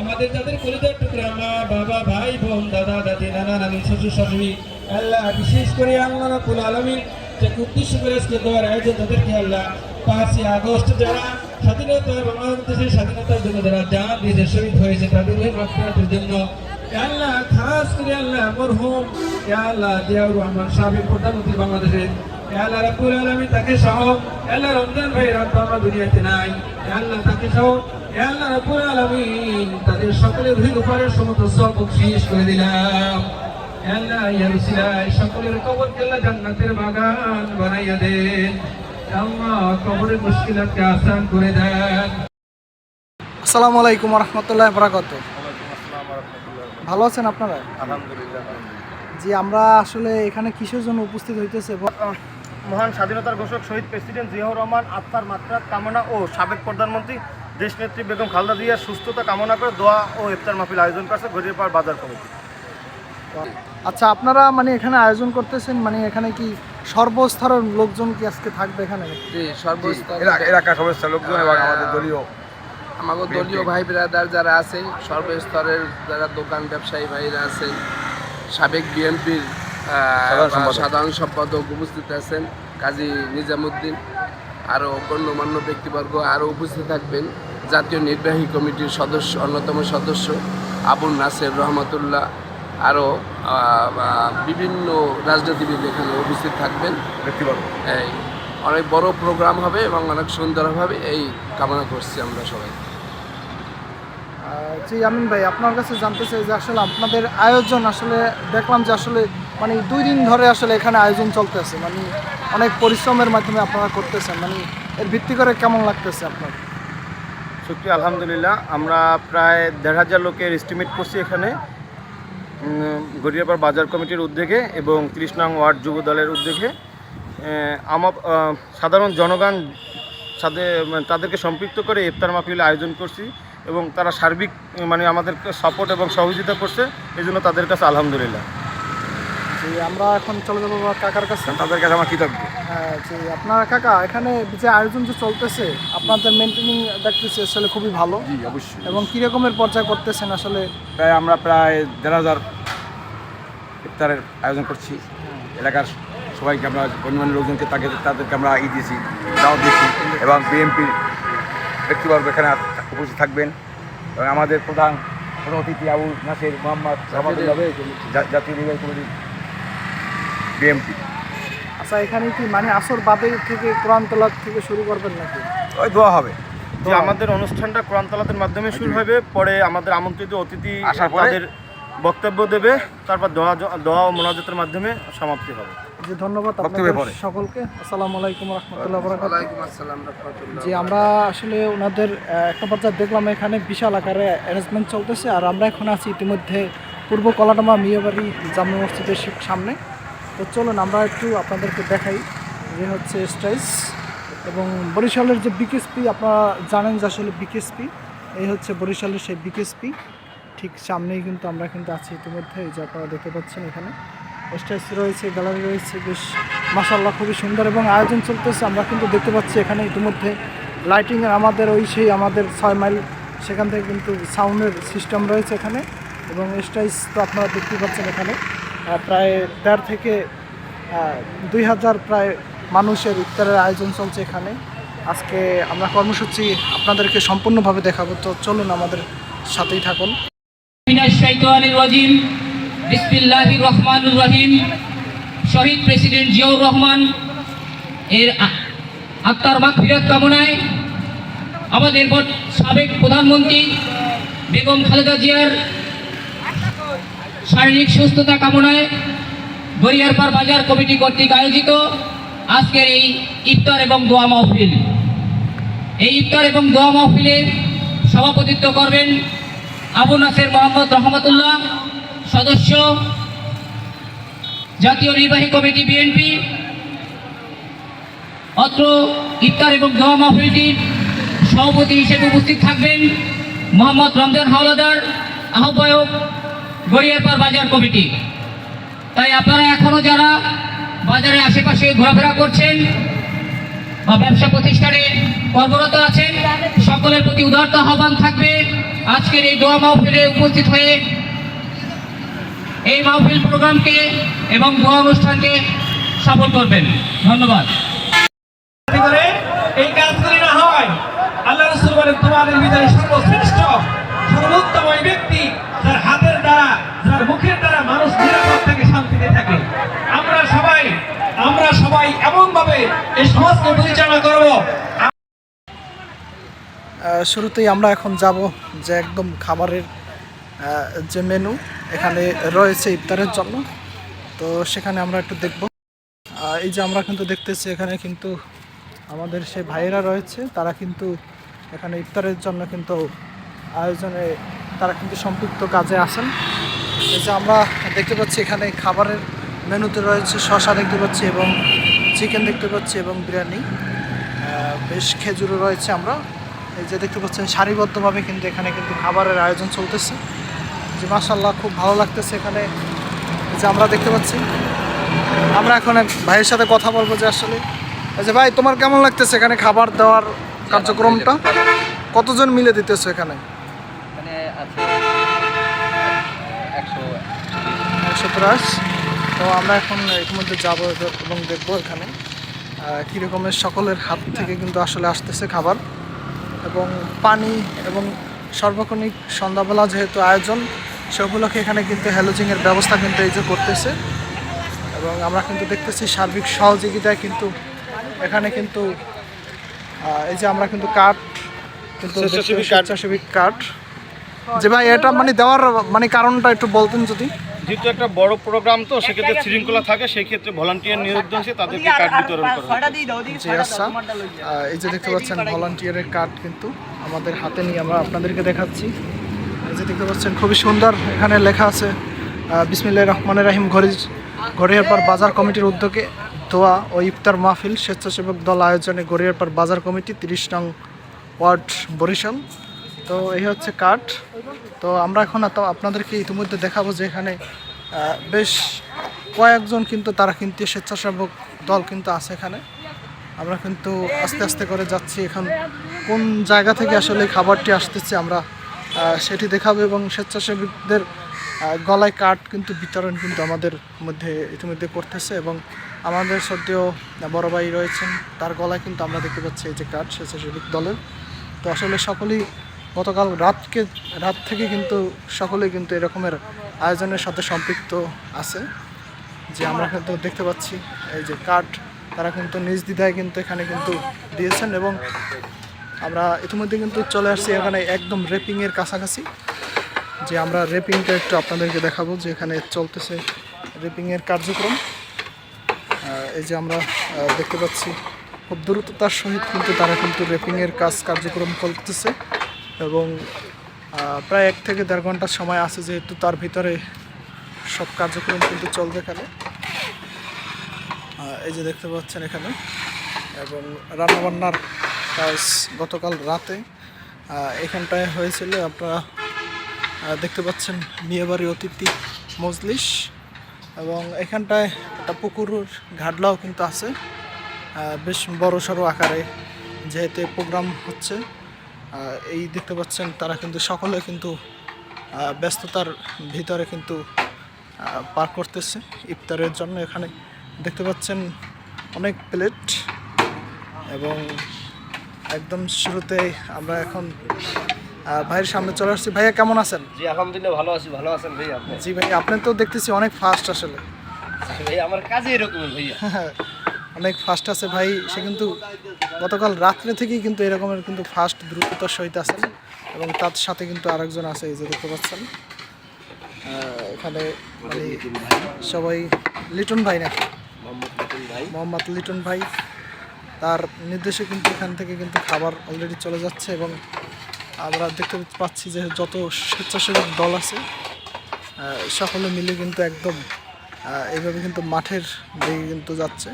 আমাদের যাদের কলিজার টুকরা মা বাবা ভাই বোন দাদা দাদি নানা নানি শ্বশুর শাশুড়ি আল্লাহ বিশেষ করে আল্লাহ রাব্বুল আলামিন যে উদ্দেশ্য করে আজকে দেওয়ার আয়োজন তাদেরকে আল্লাহ 5ই আগস্ট যারা স্বাধীনতা বাংলাদেশের স্বাধীনতার জন্য যারা জান দিয়ে শহীদ হয়েছে তাদের মাগফিরাতের জন্য আল্লাহ খাস করে আল্লাহ মরহুম আল্লাহ জিয়াউর রহমান সাবেক প্রধানমন্ত্রী বাংলাদেশের আল্লাহ রাব্বুল আলামিন তাকে সহ আল্লাহ রমজান ভাইয়ের আত্মা আমরা দুনিয়াতে নাই আল্লাহ তাকে সহ আল্লাহ রাব্বুল আলামিন তাদের সকলের হৃদয় উপরের সমস্ত সব শেষ করে দিলাম আল্লাহ ইয়া রাসূলুল্লাহ সকলের কবরকে আল্লাহ জান্নাতের বাগান বানাইয়া দেন আল্লাহ কবরের মুশকিলাতকে আসান করে দেন। আসসালামু আলাইকুম ওয়া রাহমাতুল্লাহি ওয়া বারাকাতুহু। ভালো আছেন আপনারা? আলহামদুলিল্লাহ। জি, আমরা আসলে এখানে কিসের জন্য উপস্থিত হইতেছে? মহান স্বাধীনতার ঘোষক শহীদ প্রেসিডেন্ট জিয়াউর রহমান আত্মার মাত্রাত কামনা ও সাবেক প্রধানমন্ত্রী দেশনেত্রী বেগম খালেদা জিয়ার সুস্থতা কামনা করে দোয়া ও ইফতার মাহফিল আয়োজন করছে গড়িয়ারপাড় বাজার কমিটি। আচ্ছা, আপনারা মানে এখানে আয়োজন করতেছেন, মানে এখানে কি সর্বস্তরের লোকজন কি আজকে থাকবে এখানে? জি, সর্বস্তর এলাকার সমস্ত লোকজন এবং আমাদের আমাদের দলীয় ভাই ব্রাদার যারা আছে, সর্বস্তরের যারা দোকান ব্যবসায়ী ভাইরা আছেন, সাবেক বিএনপির সাধারণ সম্পাদক উপস্থিত আছেন কাজী নিজামুদ্দিন, আরও গণ্যমান্য ব্যক্তিবর্গ আরও উপস্থিত থাকবেন। জাতীয় নির্বাহী কমিটির সদস্য অন্যতম সদস্য আবুল নাসের রহমতুল্লাহ, আরও বিভিন্ন রাজনীতিবিদ এখানে উপস্থিত থাকবেন ব্যক্তিবর্গ। এই অনেক বড় প্রোগ্রাম হবে এবং অনেক সুন্দরভাবে এই কামনা করছি আমরা সবাই। জি আমিন ভাই, আপনার কাছে জানতে চাই যে আসলে আপনাদের আয়োজন আসলে দেখলাম যে আসলে মানে 2 দিন ধরে আসলে এখানে আয়োজন চলতেছে, মানে অনেক পরিশ্রমের মাধ্যমে আপনারা করতেছেন, মানে এর ভিত্তি করে কেমন লাগতেছে আপনার? সত্যি আলহামদুলিল্লাহ, আমরা প্রায় 1,500 লোকের এস্টিমেট করছি এখানে গড়িয়ারপাড় বাজার কমিটির উদ্যোগে এবং 30 নং ওয়ার্ড যুব দলের উদ্যোগে। আমার সাধারণ জনগণ তাদেরকে সম্পৃক্ত করে ইফতার মাহফিল আয়োজন করছি এবং তারা সার্বিক মানে আমাদেরকে সাপোর্ট এবং সহযোগিতা করছে, এই জন্য তাদের কাছে আলহামদুলিল্লাহ। জি, আমরা এখন চলে যাবো কাকার কাছে। তাদের কাছে আমার কৃতজ্ঞ। হ্যাঁ জি, আপনারা কাকা এখানে যে আয়োজন যে চলতেছে আপনাদের মেনটেনিং দেখতেছি আসলে খুবই ভালো। জি অবশ্যই। এবং কীরকমের পর্যায়ে করতেছেন আসলে? আমরা প্রায় 1,500 ইফতারের আয়োজন করছি। এলাকার সবাইকে আমরা গণ্যমান্য লোকজনকে তাদেরকে আমরা দিয়েছি, দাওয়াত দিয়েছি এবং বিএনপির ব্যক্তিবর্গ এখানে উপস্থিত থাকবেন এবং আমাদের প্রধান অতিথি আবুল নাসের মোহাম্মদ জাতীয় নির্বাহী কমিটি বিএনপি। আচ্ছা, এখানে কি মানে আসর বাদে থেকে কোরআন তেলাওয়াত থেকে শুরু করবেন নাকি? ওই দোয়া হবে। যে আমাদের অনুষ্ঠানটা কোরআন তেলাওয়াতের মাধ্যমে শুরু হবে, পরে আমাদের আমন্ত্রিত অতিথি আসার পরে তাদের বক্তব্য দেবে, তারপর দোয়া ও মোনাজাতের মাধ্যমে সমাপ্তি হবে। জি, ধন্যবাদ আপনাদের সকলকে। আসসালামু আলাইকুম ওয়া রাহমাতুল্লাহি ওয়া বারাকাতুহু। ওয়ালাইকুম আসসালাম রাহমাতুল্লাহ। জি, আমরা আসলে ওনাদের একটা পর্যায়ে দেখলাম এখানে বিশাল আকারে অ্যারেঞ্জমেন্ট চলতেছে, আর আমরা এখন আছি ইতিমধ্যে পূর্ব কলাডামা মিয়াবাড়ি জামে মসজিদের সামনে। তো চলুন আমরা একটু আপনাদেরকে দেখাই যে হচ্ছে স্টেজ এবং বরিশালের যে বিকেএসপি, আপনারা জানেন যে আসলে বিকেএসপি এই হচ্ছে বরিশালের সেই বিকেএসপি, ঠিক সামনেই কিন্তু আমরা কিন্তু আছি ইতিমধ্যে। এই যে আপনারা দেখতে পাচ্ছেন এখানে স্টেজ রয়েছে, গ্যালারি রয়েছে, বেশ মাশাআল্লাহ খুবই সুন্দর এবং আয়োজন চলতেছে। আমরা কিন্তু দেখতে পাচ্ছি এখানে ইতিমধ্যে লাইটিংয়ের আমাদের আমাদের 6 মাইল সেখান থেকে কিন্তু সাউন্ডের সিস্টেম রয়েছে এখানে এবং স্টেজ তো আপনারা দেখতে পাচ্ছেন এখানে প্রায় 1,500 থেকে 2,000 প্রায় মানুষের ইফতারের আয়োজন চলছে এখানে। আজকে আমরা কর্মসূচি আপনাদেরকে সম্পূর্ণভাবে দেখাবো, তো চলুন আমাদের সাথেই থাকুন। বিসমিল্লাহির রহমানির রহিম। শহীদ প্রেসিডেন্ট জিয়াউর রহমান এর আত্মার মাগফিরাত কামনায় আমাদের সাবেক প্রধানমন্ত্রী বেগম খালেদা জিয়ার শারীরিক সুস্থতা কামনায় গড়িয়ারপাড় বাজার কমিটি কর্তৃক আয়োজিত আজকের এই ইফতার এবং দোয়া মাহফিল। এই ইফতার এবং দোয়া মাহফিলে সভাপতিত্ব করবেন আবু নাসের মোহাম্মদ রহমতুল্লাহ, সদস্য জাতীয় নির্বাহী কমিটি বিএনপি। অত্র ইফতার এবং দোয়া মাহফিলটির সভাপতি হিসেবে উপস্থিত থাকবেন মোহাম্মদ রমজান হাওলাদার, আহ্বায়ক গড়িয়ারপাড় বাজার কমিটি। তাই আপনারা এখনো যারা বাজারের আশেপাশে ঘোরাফেরা করছেন বা ব্যবসা প্রতিষ্ঠানে কর্মরত আছেন, সকলের প্রতি উদারতা আহ্বান থাকবে আজকের এই দোয়া মাহফিলে উপস্থিত হয়ে এই মাহফিল প্রোগ্রামকে এবং দোয়া অনুষ্ঠানকে সফল করবেন। ধন্যবাদ। করে এই কাজগুলি না হয়, আল্লাহ রাসূল বলেন তোমাদের ভিতরে সর্বশ্রেষ্ঠ সর্বোত্তম ওই ব্যক্তি যার হাতের দ্বারা, যার মুখের দ্বারা মানুষ নিরাপদ থাকে, শান্তিতে থাকে। আমরা সবাই এমন ভাবে এই সমাজকে পরিচালনা করব। শুরুতেই আমরা এখন যাব যে একদম খাবারের যে মেনু এখানে রয়েছে ইফতারের জন্য, তো সেখানে আমরা একটু দেখব। এই যে আমরা কিন্তু দেখতেছি এখানে কিন্তু আমাদের সে ভাইয়েরা রয়েছে, তারা কিন্তু এখানে ইফতারের জন্য কিন্তু আয়োজনে তারা কিন্তু সম্পৃক্ত কাজে আছেন। এই যে আমরা দেখতে পাচ্ছি এখানে খাবারের মেনুতে রয়েছে শসা দেখতে পাচ্ছি এবং চিকেন দেখতে পাচ্ছি এবং বিরিয়ানি, বেশ খেজুরও রয়েছে। আমরা এই যে দেখতে পাচ্ছেন সারিবদ্ধভাবে কিন্তু এখানে কিন্তু খাবারের আয়োজন চলতেছে, যে মাশাআল্লাহ খুব ভালো লাগতেছে এখানে। যে আমরা দেখতে পাচ্ছি, আমরা এখন এক ভাইয়ের সাথে কথা বলবো যে আসলে এই যে ভাই তোমার কেমন লাগতেছে এখানে খাবার দেওয়ার কার্যক্রমটা? কতজন মিলে দিতেছো এখানে? একশো প্লাস। তো আমরা এখন ইতিমধ্যে যাবো এবং দেখবো এখানে কীরকমের সকলের হাত থেকে কিন্তু আসলে আসতেছে খাবার এবং পানি এবং সার্বক্ষণিক সন্ধ্যাবেলা যেহেতু আয়োজন, সেগুলোকে এখানে কিন্তু হ্যালোজিংয়ের ব্যবস্থা কিন্তু এই যে করতেছে এবং আমরা কিন্তু দেখতেছি সার্বিক সহযোগিতায় কিন্তু এখানে কিন্তু এই যে আমরা কিন্তু কার্ড কিন্তু স্বেচ্ছাসেবী কার্ড। যে ভাই এটা মানে দেওয়ার মানে কারণটা একটু বলতেন যদি। যেহেতু একটা বড় প্রোগ্রাম, তো সেক্ষেত্রে শৃঙ্খলা থাকে, সেই ক্ষেত্রে ভলান্টিয়ার নিয়োগ দিয়ে তাদেরকে কার্ড বিতরণ করা হয়। জি আচ্ছা, এই যে দেখতে পাচ্ছেন ভলান্টিয়ারের কার্ড কিন্তু আমাদের হাতে নিয়ে আমরা আপনাদেরকে দেখাচ্ছি। এই যে দেখতে পাচ্ছেন খুবই সুন্দর, এখানে লেখা আছে বিসমিল্লাহির রহমানির রহিম গড়িয়ারপাড় বাজার কমিটির উদ্যোগে দোয়া ও ইফতার মাহফিল স্বেচ্ছাসেবক দল আয়োজনে গড়িয়ারপাড় বাজার কমিটি 30 নং ওয়ার্ড বরিশাল। তো এই হচ্ছে কার্ড। তো আমরা এখন আপনাদেরকে ইতিমধ্যে দেখাবো যে এখানে বেশ কয়েকজন কিন্তু তারা কিন্তু স্বেচ্ছাসেবক দল কিন্তু আছে এখানে। আমরা কিন্তু আস্তে আস্তে করে যাচ্ছি, এখন কোন জায়গা থেকে আসলে খাবারটি আসতেছে আমরা সেটি দেখাবো এবং স্বেচ্ছাসেবকদের গলায় কার্ড কিন্তু বিতরণ কিন্তু আমাদের মধ্যে ইতিমধ্যে করতেছে এবং আমাদের সদ্য বড় ভাই রয়েছেন, তার গলায় কিন্তু আমরা দেখতে পাচ্ছি এই যে কার্ড স্বেচ্ছাসেবক দলের। তো আসলে সকলেই গতকাল রাত থেকে কিন্তু সকলেই কিন্তু এরকমের আয়োজনের সাথে সম্পৃক্ত আছে, যে আমরা কিন্তু দেখতে পাচ্ছি এই যে কার্ড তারা কিন্তু নিজ দ্বিধায় কিন্তু এখানে কিন্তু দিয়েছেন এবং আমরা ইতিমধ্যে কিন্তু চলে আসছি এখানে একদম র্যাপিংয়ের কাছাকাছি, যে আমরা র্যাপিংটা একটু আপনাদেরকে দেখাবো যে এখানে চলতেছে র্যাপিংয়ের কার্যক্রম। এই যে আমরা দেখতে পাচ্ছি খুব দ্রুততার সহিত কিন্তু তারা কিন্তু র্যাপিংয়ের কার্যক্রম করতেছে এবং প্রায় 1 থেকে 1.5 ঘন্টার সময় আছে, যেহেতু তার ভিতরে সব কার্যক্রম কিন্তু চলবে এখানে। এই যে দেখতে পাচ্ছেন এখানে এবং রান্নাবান্নার কাজ গতকাল রাতে এখানটায় হয়েছিল। আপনারা দেখতে পাচ্ছেন বিয়েবাড়ি অতিথি মজলিস এবং এখানটায় একটা পুকুরের ঘাটলাও কিন্তু আছে, বেশ বড় সড়ো আকারে যেহেতু প্রোগ্রাম হচ্ছে। এই দেখতে পাচ্ছেন তারা কিন্তু সকলে কিন্তু ব্যস্ততার ভিতরে কিন্তু পার করতেছে ইফতারের জন্য। এখানে দেখতে পাচ্ছেন অনেক প্লেট এবং একদম শুরুতে আমরা এখন ভাইয়ের সামনে চলে আসছি। ভাইয়া কেমন আছেন? জি আলহামদুলিল্লাহ ভালো আছি। ভালো আছেন ভাই আপনি? জি ভাই, আপনি তো দেখতেছি অনেক ফাস্ট আসলে। ভাই আমার কাজে এরকম ভাইয়া। অনেক ফাস্ট আছে ভাই, সে কিন্তু গতকাল রাত্রে থেকেই কিন্তু এরকমের কিন্তু ফাস্ট দ্রুততার সহিত আছেন এবং তার সাথে কিন্তু আরেকজন আছে, এই যে দেখতে পাচ্ছেন এখানে মানে সবাই লিটন ভাই নাকি মোহাম্মদ লিটন ভাই, তার নির্দেশে কিন্তু এখান থেকে কিন্তু খাবার অলরেডি চলে যাচ্ছে এবং আমরা দেখতে পাচ্ছি যে যত স্বেচ্ছাসেবক দল আছে সকলে মিলে কিন্তু একদম এইভাবে কিন্তু মাঠের দিকে কিন্তু যাচ্ছে।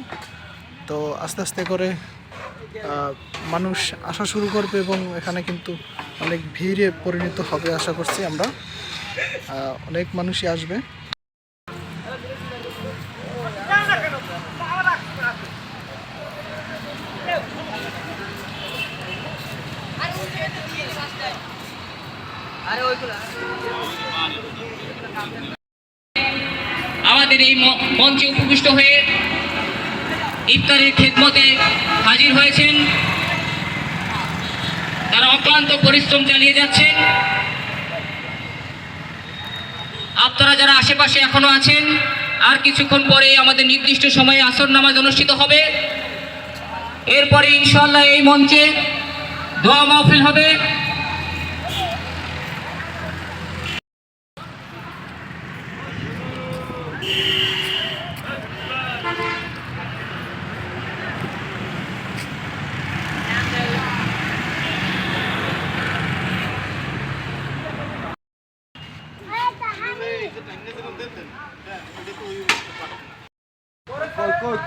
তো আস্তে আস্তে করে মানুষ আসা শুরু করবে এবং এখানে কিন্তু অনেক ভিড়ে পরিণত হবে আশা করছি আমরা, অনেক মানুষই আসবে। আমাদের এই মঞ্চে উপবিষ্ট হয়ে ইফতারের খেদমতে হাজির হয়েছেন। তারা অক্লান্ত পরিশ্রম চালিয়ে যাচ্ছেন। আপনারা যারা আশেপাশে এখনো আছেন, আর কিছুক্ষণ পরে আমাদের নির্দিষ্ট সময়ে আসর নামাজ অনুষ্ঠিত হবে। এরপরে ইনশাআল্লাহ এই মঞ্চে দোয়া মাহফিল হবে।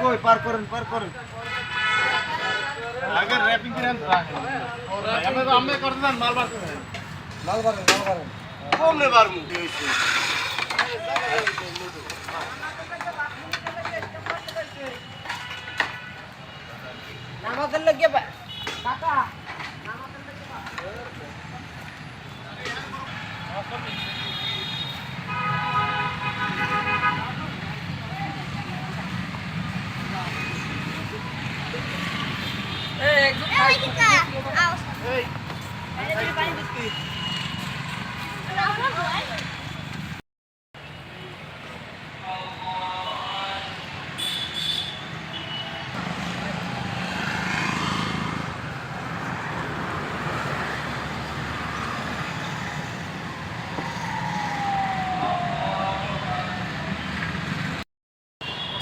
কই পার করেন আগে র‍্যাপিং করেন আপনি তো আমনে করতে দেন মাল বার করেন কমনে বার মু কি হইছে নামাজের লাগে কাকা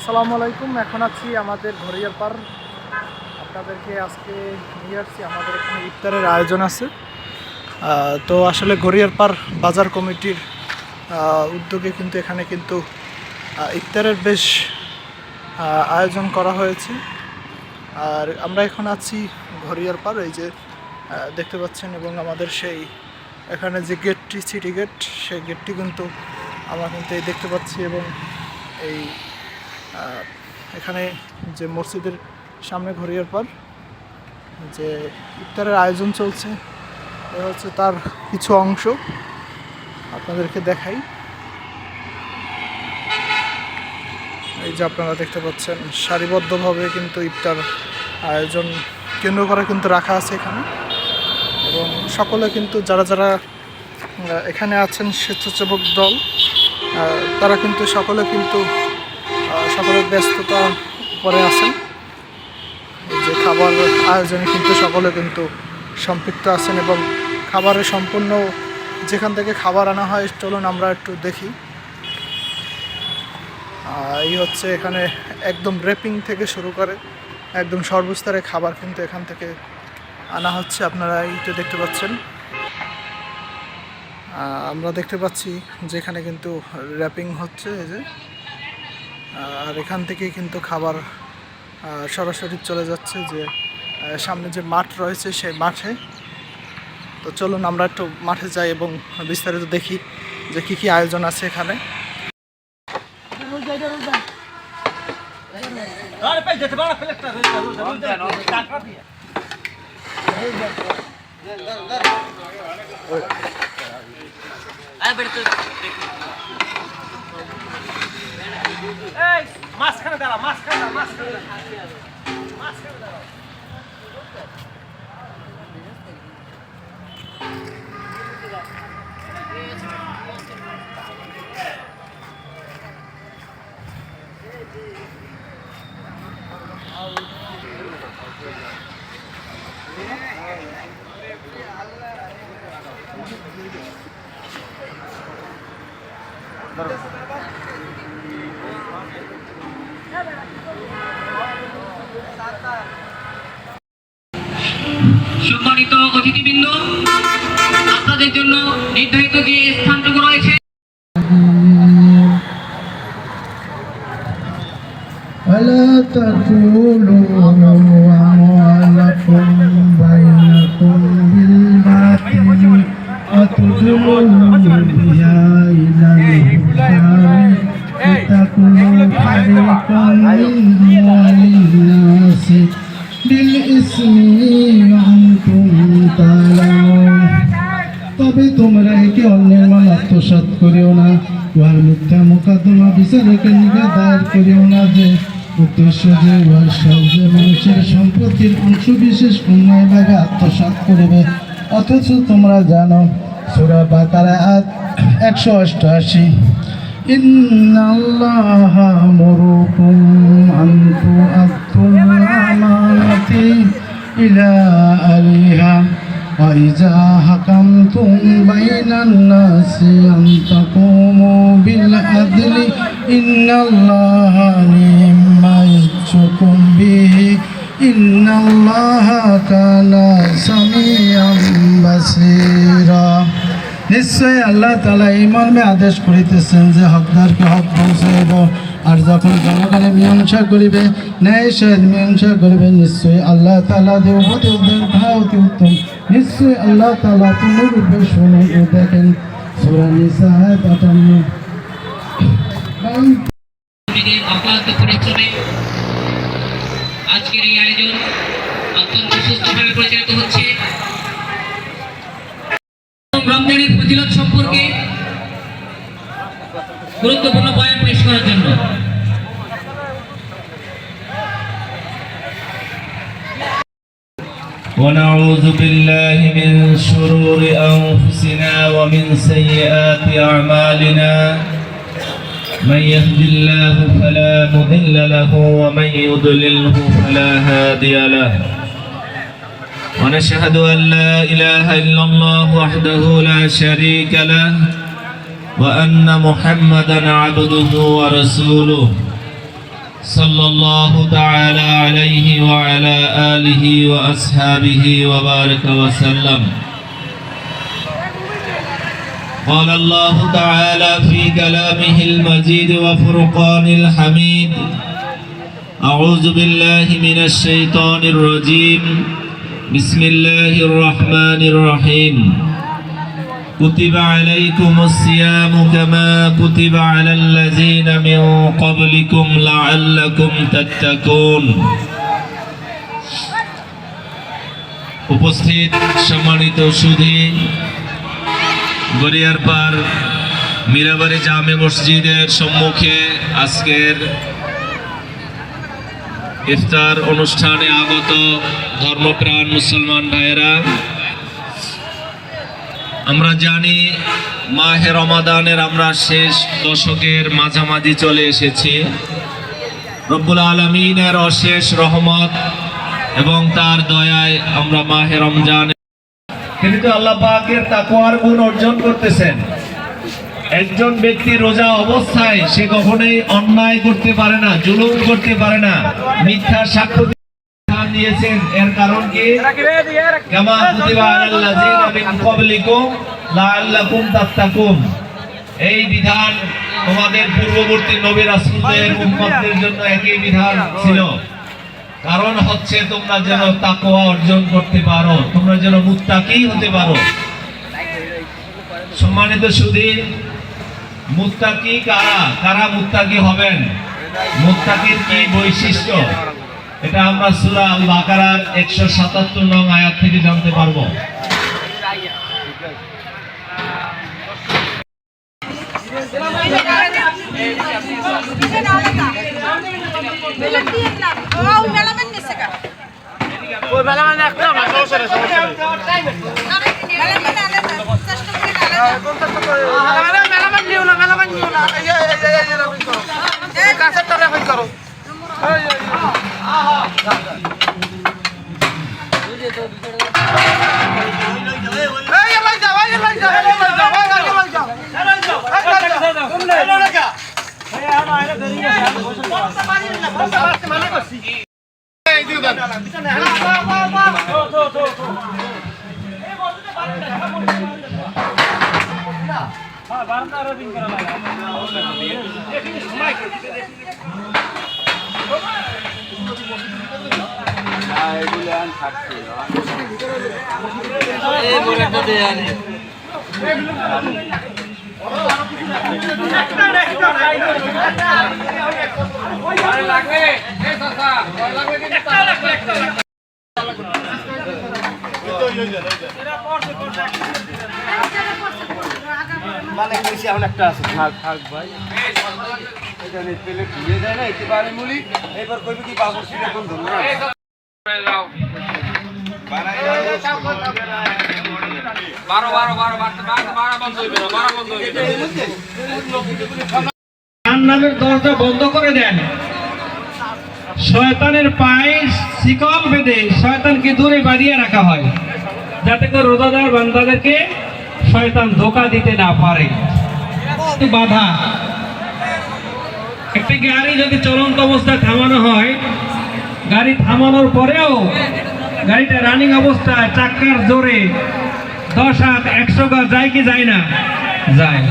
আসসালামু আলাইকুম। এখন আছি আমাদের ঘড়িয়ার পার। আপনাদেরকে আজকে নিয়ে আসছি, আমাদের এখানে ইফতারের আয়োজন আছে। তো আসলে ঘড়িয়ার পার বাজার কমিটির উদ্যোগে কিন্তু এখানে কিন্তু ইফতারের বেশ আয়োজন করা হয়েছে। আর আমরা এখন আছি ঘড়িয়ার পার, এই যে দেখতে পাচ্ছেন, এবং আমাদের সেই এখানে যে গেটটি সিটি গেট, সেই গেটটি কিন্তু আমরা কিন্তু এই দেখতে পাচ্ছি। এবং এই এখানে যে মসজিদের সামনে ঘড়িয়ার পার যে ইফতারের আয়োজন চলছে, এ হচ্ছে তার কিছু অংশ আপনাদেরকে দেখাই। এই যে আপনারা দেখতে পাচ্ছেন সারিবদ্ধভাবে কিন্তু ইফতার আয়োজন কেন্দ্র করে কিন্তু রাখা আছে এখানে। এবং সকলে কিন্তু যারা যারা এখানে আছেন স্বেচ্ছাসেবক দল, তারা কিন্তু সকলে কিন্তু সকলের ব্যস্ততা পরে আছেন। যে খাবার আয়োজনে কিন্তু সকলে কিন্তু সম্পৃক্ত আছেন, এবং খাবারের সম্পূর্ণ যেখান থেকে খাবার আনা হয়, চলুন আমরা একটু দেখি। এই হচ্ছে এখানে একদম র্যাপিং থেকে শুরু করে একদম সর্বস্তরে খাবার কিন্তু এখান থেকে আনা হচ্ছে। আপনারা এইটা দেখতে পাচ্ছেন। আমরা দেখতে পাচ্ছি যেখানে কিন্তু র্যাপিং হচ্ছে, এই যে, আর এখান থেকেই কিন্তু খাবার সরাসরি চলে যাচ্ছে যে সামনে যে মাঠ রয়েছে সেই মাঠে। তো চলুন আমরা একটু মাঠে যাই এবং বিস্তারিত দেখি যে কী কী আয়োজন আছে এখানে। মাঝখানে দাঁড়া, মাঝখানে দাঁড়া। সম্মানিত অতিথিবৃন্দ, আপনাদের জন্য নির্ধারিত যে স্থানটুকু রয়েছে ولا تقولوا أموالكم بينكم بالباطل وتدلوا بها إلى الحكام لتكونوا فريقا من الناس بالإثم وأنتم تعلمون। তবে তোমরা অন্যের মাল আত্মসাৎ করিও না, উহার মিথ্যা মোকদ্দমা বিচারকের নিকট দায়ের করিও না, যে উদ্দেশ্য যে উহার সাহায্যে মানুষের সম্পত্তির অংশ বিশেষ অন্যায়ভাবে আত্মসাৎ করিবে। অথচ তোমরা জানো, সূরা বাকারা আয়াত 188, ইন্নাল্লাহা মুরুকুম আন তুআদ্দুল আমানাতি ইলা আলিহা ওয়া ইযা হাকামতুম বাইনান নাসি আন তাকুমু বিল আদলি ইন্নাল্লাহা নি'মা ইয়া'যুকুম বিহি ইন্নাল্লাহা কানা সামিআম বাসীরা। নিশ্চয় আল্লাহ তাআলা এই মর্মে আদেশ করিতেছেন যে হকদারকে হক পৌঁছাইয়া দাও, আর যখন জনগণে মীমাংসা করিবে, ন্যায় সহিত মীমাংসা করিবে। নিশ্চয়ই আল্লাহ তাআলা যে উপদেশ দেন তাহা অতি উত্তম। নিশ্চয়ই আল্লাহ তাআলা পূর্ণরূপে শোনেন ও দেখেন। সূরা নিসা আয়াত 58। অক্লান্ত পরিশ্রমে আজকের এই আয়োজন অত্যন্ত সুস্থভাবে পরিচালিত হচ্ছে। রমজানের ফজিলত সম্পর্কে গুরুত্বপূর্ণ বয়ান পেশ করার জন্য ونعوذ بالله من شرور أنفسنا ومن سيئات أعمالنا من يهد الله فلا مضل له ومن يضلله فلا هادي له ونشهد أن لا إله إلا الله وحده لا شريك له وأن محمدا عبده ورسوله صلى الله تعالى عليه وعلى آله وأصحابه وبارك وسلم. قال الله تعالى في كلامه المجيد وفرقان الحميد: أعوذ بالله من الشيطان الرجيم. بسم الله الرحمن الرحيم. كتب عليكم الصيام كما كتب على الذين من قبلكم لعلكم تتقون. উপস্থিত সম্মানিত সুধী, গড়িয়ারপাড় মীরাবাড়ি জামে মসজিদের সম্মুখে আজকের ইফতার অনুষ্ঠানে আগত ধর্মপ্রাণ মুসলমান ভাইয়েরা, আমরা জানি মাহে রমাদানের আমরা শেষ দশকের মাঝামাঝি চলে এসেছি। রব্বুল আলামিনের অশেষ রহমত এবং তার দয়ায় আমরা মাহে রমজান, কিন্তু আল্লাহ পাকের তাকওয়ার গুণ অর্জন করতেছেন। একজন ব্যক্তি রোজা অবস্থায় সে কখনোই অন্যায় করতে পারে না, জুলুম করতে পারে না, মিথ্যা সাক্ষ্য দিয়েছেন। এর কারণ কি? কামা কুতিবা আলাল লাযিনা মিন ক্বাবলিকুম লাআল্লাকুম তাত্তাকুন। এই বিধান তোমাদের পূর্ববর্তী নবী রাসূলদের উম্মতদের জন্য একই বিধান ছিল। কারণ হচ্ছে তোমরা যেন তাকওয়া অর্জন করতে পারো, তোমরা যেন মুত্তাকি হতে পারো। সম্মানিত সুধী, মুত্তাকি কারা? কারা মুত্তাকি হবেন? মুত্তাকির কি বৈশিষ্ট্য? এটা আমরা সূরা আল বাকারার 177 নং আয়াত থেকে জানতে পারবো। মানে কইছি এখন একটা আছে থাক থাক ভাই এখানে পেলে ঘুরে যায় না একেবারে মুলি এবার কইবে কি বাবুর সিটে কোন ধরুন না জান্নাতের দরজা বন্ধ করে দেন, শয়তানের পায়ে শিকল বেঁধে শয়তানকে দূরে বাঁধিয়ে রাখা হয়, যাতে করে রোজাদার বান্দাদেরকে শয়তান ধোঁকা দিতে না পারে। বাধা একটি গাড়ি যদি চলন্ত অবস্থায় থামানো হয়, গাড়ি থামানোর পরেও গাড়িটা রানিং অবস্থায় চাক্কার জোরে 10 হাত 100 গজ যায় কি যায় না? যায়।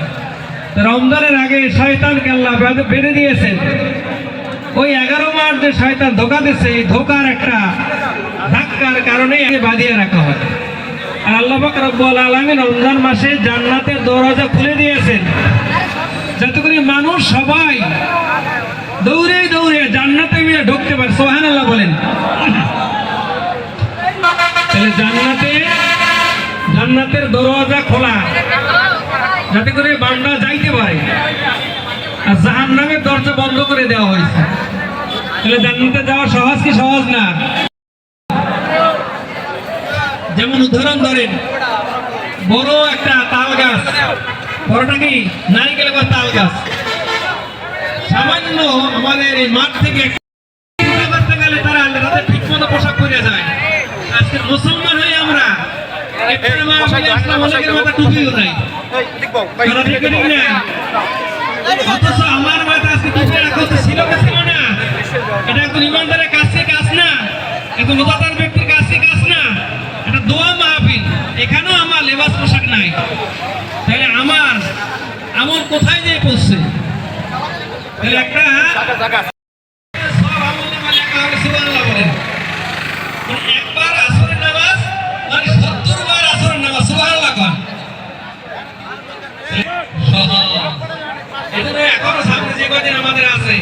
রমজানের আগে শয়তানকে আল্লাহ বেঁধে দিয়েছেন। ওই 11 মাস যে শয়তান ধোঁকা দিচ্ছে, এই ধোঁকার একটা ধাক্কার কারণে বাঁধিয়ে রাখা হয়। আর আল্লাহ পাক রব্বুল আলামিন রমজান মাসে জান্নাতের দরজা খুলে দিয়েছেন, যাতে করে মানুষ সবাই দৌড়ে দৌড়ে জান্নাতে গিয়ে ঢুকতে পারে। সুবহানাল্লাহ বলেন। তাহলে জান্নাতের দরজা খোলা, যাতে করে বান্দা যাইতে পারে, আর জাহান্নামের দরজা বন্ধ করে দেওয়া হয়েছে। তাহলে জান্নাতে যাওয়া সহজ কি সহজ না? যেমন উদাহরণ ধরেন, বড় একটা তাল গাছ, বড়টা কি নারিকেল বা তাল গাছ, সামান্য আমাদের এই মাঠ থেকে করতে গেলে তারা তাদের ঠিক মতো পোশাক পরে যায়। আজকে মুসলমান হয়ে আমরা টুপিও নাই, অথচ আমার মাথা আজকে টুপি রাখা ছিল না। এটা একজন ইমানদারের কাছে কাজ না, একজন রোজাদার ব্যক্তির কাছে কাজ না, এটা দোয়া মাহফিল। এখানেও আমার লেবাস পোশাক নাই, তাহলে আমার আমল কোথায় যেয়ে পড়ছে? একটা সব আমল নামা লেখা হবে। সুবহানাল্লাহ বলেন। একবার আসরের নামাজ মানে 70 বার আসরের নামাজ। সুবহানাল্লাহ কোন এজন্য এখনো সামনে যে কদিন আমাদের আছে,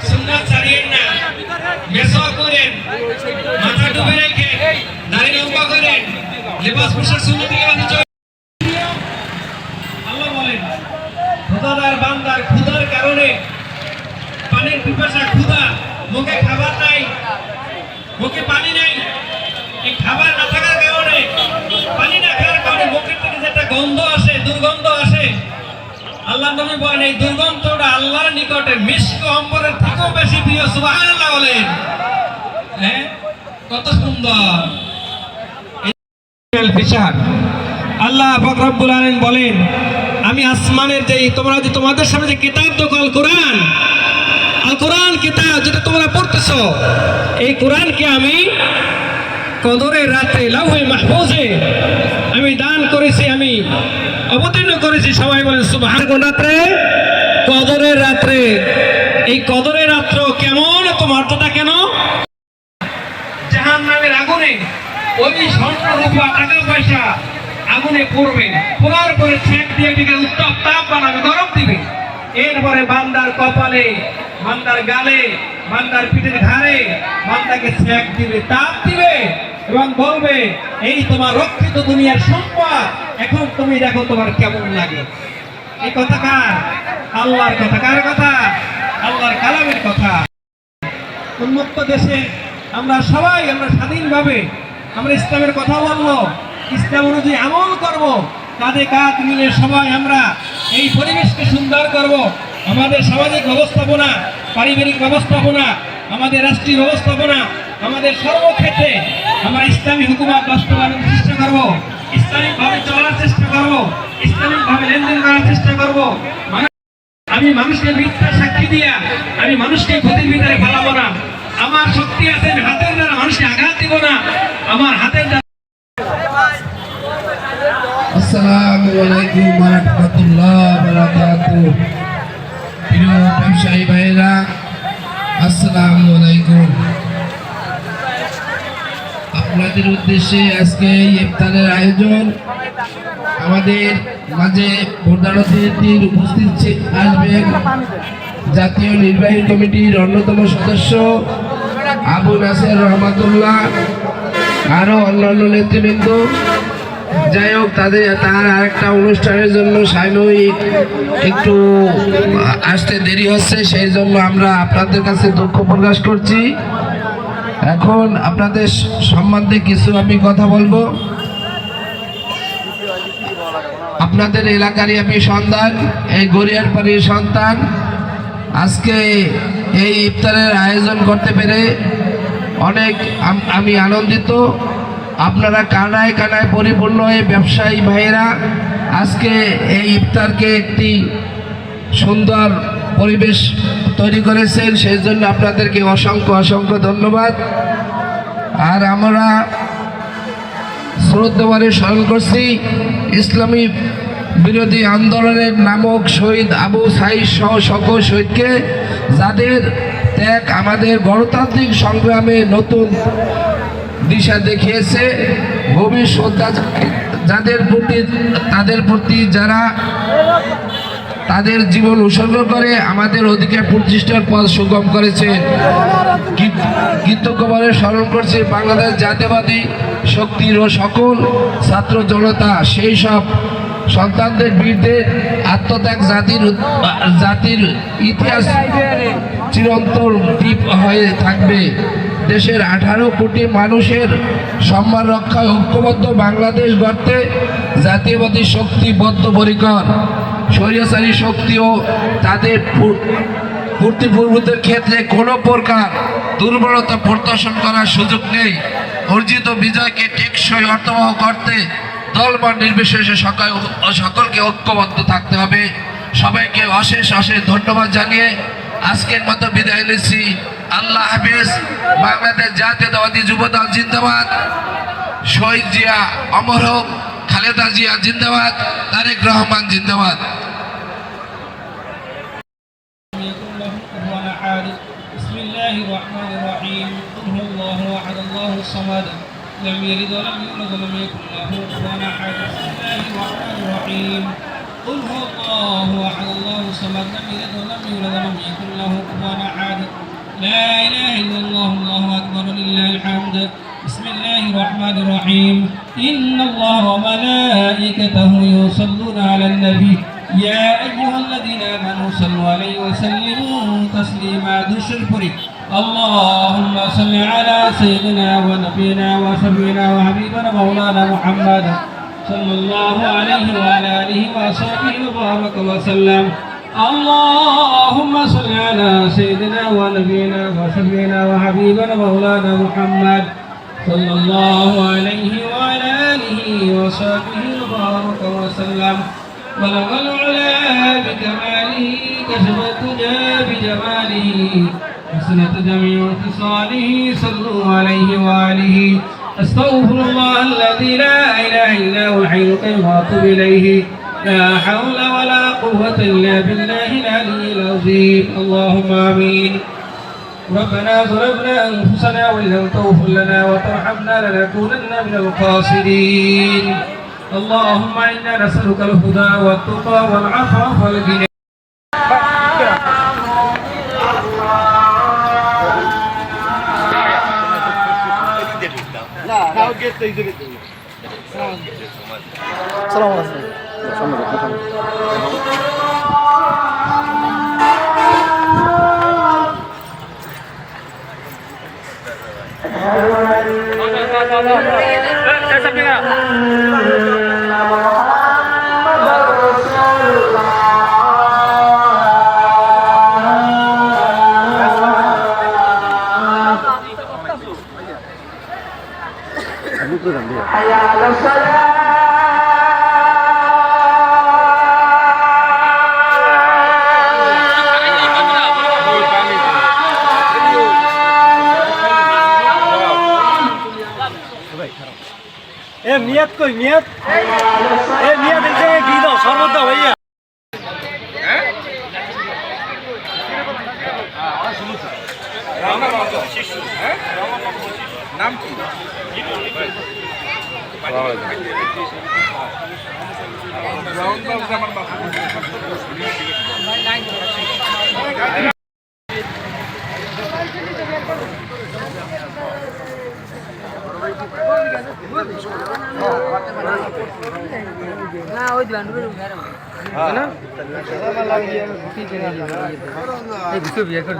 সুন্নাত ছাড়িয়েন না, মেসওয়াক করেন, মাথা ডুবে রেখে দাড়ি লম্বা করেন, লেবাস পোশাক সুন্নতি লেবাস। আল্লাহ বলেন, রোজাদার বান্দার ক্ষুধার কারণে, পানির পিপাসা, ক্ষুধা, মুখে খাবার নাই, মুখে পানি নাই, এই খাবার না থাকার কারণে, পানি না খাওয়ার কারণে মুখের থেকে যেটা গন্ধ আসে, দুর্গন্ধ আসে, আল্লাহ নবী বলেন এই দুর্গন্ধটা আল্লাহর নিকটে মিশক অম্বরের থেকেও বেশি প্রিয়। সুবহানাল্লাহ বলেন। হ্যাঁ, কত সুন্দর। আল্লাহ পাক রব্বুল আলামিন বলেন, আমি আসমানের যে তোমাদের সামনে যে কিতাব দখল কোরআন, আল কোরআন কিতাব যেটা তোমরা পড়তেছো, এই কোরআনকে আমি কদরের রাতে লাউহে মাহফুজে আমি দান করেছি, আমি অবতীর্ণ করেছি। সবাই বলেন সুবহানাল্লাহ। রাত্রে, কদরের রাত্রে। এই কদরের রাত্র কেমন, এত মর্যাদা কেন? জাহান্নামের আগুনে ওই স্বর্ণ রূপা টাকা পয়সা আগুনে পড়বে, পোড়ার পরে ছেঁক দিয়ে এটিকে উত্তপ্ত তাপ বানাবে, গরম দিবে। এরপরে বান্দার কপালে, বান্দার গালে, বান্দার পিঠের ঘাড়ে বান্দাকে ছেঁক দিবে, তাপ দিবে এবং বলবে, এই তোমার রক্ষিত দুনিয়ার সম্পদ, এখন তুমি দেখো তোমার কেমন লাগে। এই কথা কার? আল্লাহর কথা। কার কথা? আল্লাহর কালামের কথা। উন্মুক্ত দেশে আমরা সবাই আমরা স্বাধীনভাবে আমরা ইসলামের কথা বলবো, ইসলাম অনুযায়ী আমল করব, কাঁধে কাঁধ মিলে সবাই আমরা এই পরিবেশকে সুন্দর করব। আমাদের সামাজিক ব্যবস্থাপনা, পারিবারিক ব্যবস্থাপনা, আমাদের রাষ্ট্রীয় ব্যবস্থাপনা, আমাদের সর্বক্ষেত্রে আমরা ইসলামী হুকুমত বাস্তবায়নের চেষ্টা করব, ইসলামিকভাবে চলার চেষ্টা করব, ইসলামিকভাবে লেনদেন করার চেষ্টা করব। আমি মানুষকে মিথ্যা সাক্ষী দিয়া আমি মানুষকে ক্ষতির ভিতরে ফেলাবো না। আমার শক্তি আছে, হাতের দ্বারা মানুষকে আঘাত দিব না। আমার হাতের দ্বারা। আসসালামু আলাইকুম ওয়া রাহমাতুল্লাহি ওয়া বারাকাতুহু। প্রিয় ব্যবসায়ী ভাইরা, আসসালামু আলাইকুম। আপনাদের উদ্দেশ্যে আজকে ইফতারের আয়োজন। আমাদের মাঝে প্রধান অতিথির উপস্থিত আসবেন জাতীয় নির্বাহী কমিটির অন্যতম সদস্য আবু নাসের রহমাতুল্লাহ, আরও অন্যান্য নেতৃবৃন্দ। যাই হোক তার আরেকটা অনুষ্ঠানের জন্য সাইনই একটু আসতে দেরি হচ্ছে, সেই জন্য আমরা আপনাদের কাছে দুঃখ প্রকাশ করছি। এখন আপনাদের সম্বন্ধে কিছু আমি কথা বলবো। আপনাদের এলাকারই আমি সন্তান, এই গড়িয়ারপাড়ির সন্তান। আজকে এই ইফতারের আয়োজন করতে পেরে অনেক আমি আনন্দিত। আপনারা কানায় কানায় পরিপূর্ণ হয়ে ব্যবসায়ী ভাইয়েরা আজকে এই ইফতারকে একটি সুন্দর পরিবেশ তৈরি করেছেন, সেই জন্য আপনাদেরকে অসংখ্য অসংখ্য ধন্যবাদ। আর আমরা শ্রদ্ধাভরে স্মরণ করছি ইসলামী বিরোধী আন্দোলনের নামক শহীদ আবু সাঈদ সহ সকল শহীদকে, যাদের ত্যাগ আমাদের গণতান্ত্রিক সংগ্রামে নতুন দিশা দেখিয়েছে। গভীর শ্রদ্ধা তাদের প্রতি যারা তাদের জীবন উৎসর্গ করে আমাদের অধিকার প্রতিষ্ঠার পথ সুগম করেছেন। কৃতজ্ঞভাবে স্মরণ করছে বাংলাদেশ জাতীয়বাদী শক্তির ও সকল ছাত্র জনতা, সেই সব সন্তানদের বিরুদ্ধে আত্মত্যাগ জাতির ইতিহাস চিরন্তন দ্বীপ হয়ে থাকবে। দেশের 18 কোটি মানুষের সম্মান রক্ষায় ঐক্যবদ্ধ বাংলাদেশ গড়তে জাতীয়বাদী শক্তি বদ্ধপরিকর। স্বৈরাচারী শক্তি ও তাদের প্রতিপূর্বদের ক্ষেত্রে কোনো প্রকার দুর্বলতা প্রদর্শন করার সুযোগ নেই। অর্জিত বিজয়কে টেকসই অর্থবহ করতে দলমত নির্বিশেষে সকলকে ঐক্যবদ্ধ থাকতে হবে। সবাইকে অশেষ অশেষ ধন্যবাদ জানিয়ে আজকের মতো বিদায় নিচ্ছি। আল্লাহ হাফেজ। বাংলাদেশ জাতীয়তাবাদী যুবদল জিন্দাবাদ। শহীদ জিয়া অমর হোক। খালেদা জিয়া জিন্দাবাদ। তারেক রহমান জিন্দাবাদ। بسم الله الرحمن الرحيم قل هو الله احد الله الصمد لم يلد ولم يولد ولم يكن له كفوا احد بسم الله الرحمن الرحيم قل هو الله احد الله الصمد لم يلد ولم يولد ولم يكن له كفوا احد لا اله الا الله الله اكبر لله الحمد بسم الله الرحمن الرحيم ان الله وملائكته يصلون على النبي يا أيها الذين آمنوا صلوا عليه وسلموا تسليما دشر فريق اللهم صل على سيدنا ونبينا وشفينا وحبيبنا مولانا محمد صلى الله عليه وعلى آله وصحبه وبارك وسلم اللهم صل على سيدنا ونبينا وشفينا وحبيبنا مولانا محمد صلى الله عليه وعلى آله وصحبه وبارك وسلم بلغ العلا بكماله كشف الدجى بجماله حسنت جميع خصاله صلوا عليه وآله أستغفر الله الذي لا إله إلا هو الحي القيوم وأتوب إليه لا حول ولا قوة إلا بالله العلي العظيم اللهم آمين ربنا ظلمنا أنفسنا وإن لم تغفر لنا وترحمنا لنكونن من الخاسرين اللهم إنا نسألك الهدى والتقى والعفاف والغنى আসসালামু আলাইকুম। মিয়াদ কই মিয়াদ মিয়াদ এই জায়গায় কি দাও শরবত দাও ভাইয়া নাম কি? আমার না ওই বান্ডুর ঘরে না এই দুটো বিয়ে করে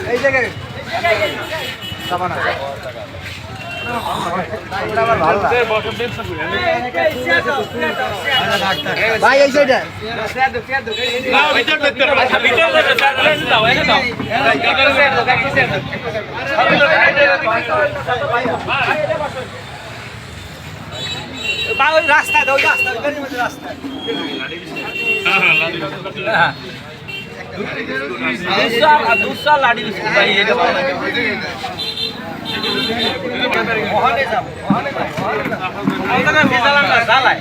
এই জায়গায় ভাই এই সাইডে রাস্তা দাও রাস্তা রাস্তা दूसरा लाड़ी भाई ये मोहने जा मोहने जा मिजाला ना जाला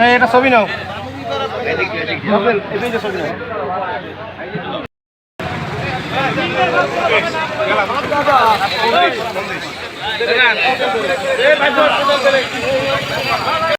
এটা ছবি নাও ছবি নাও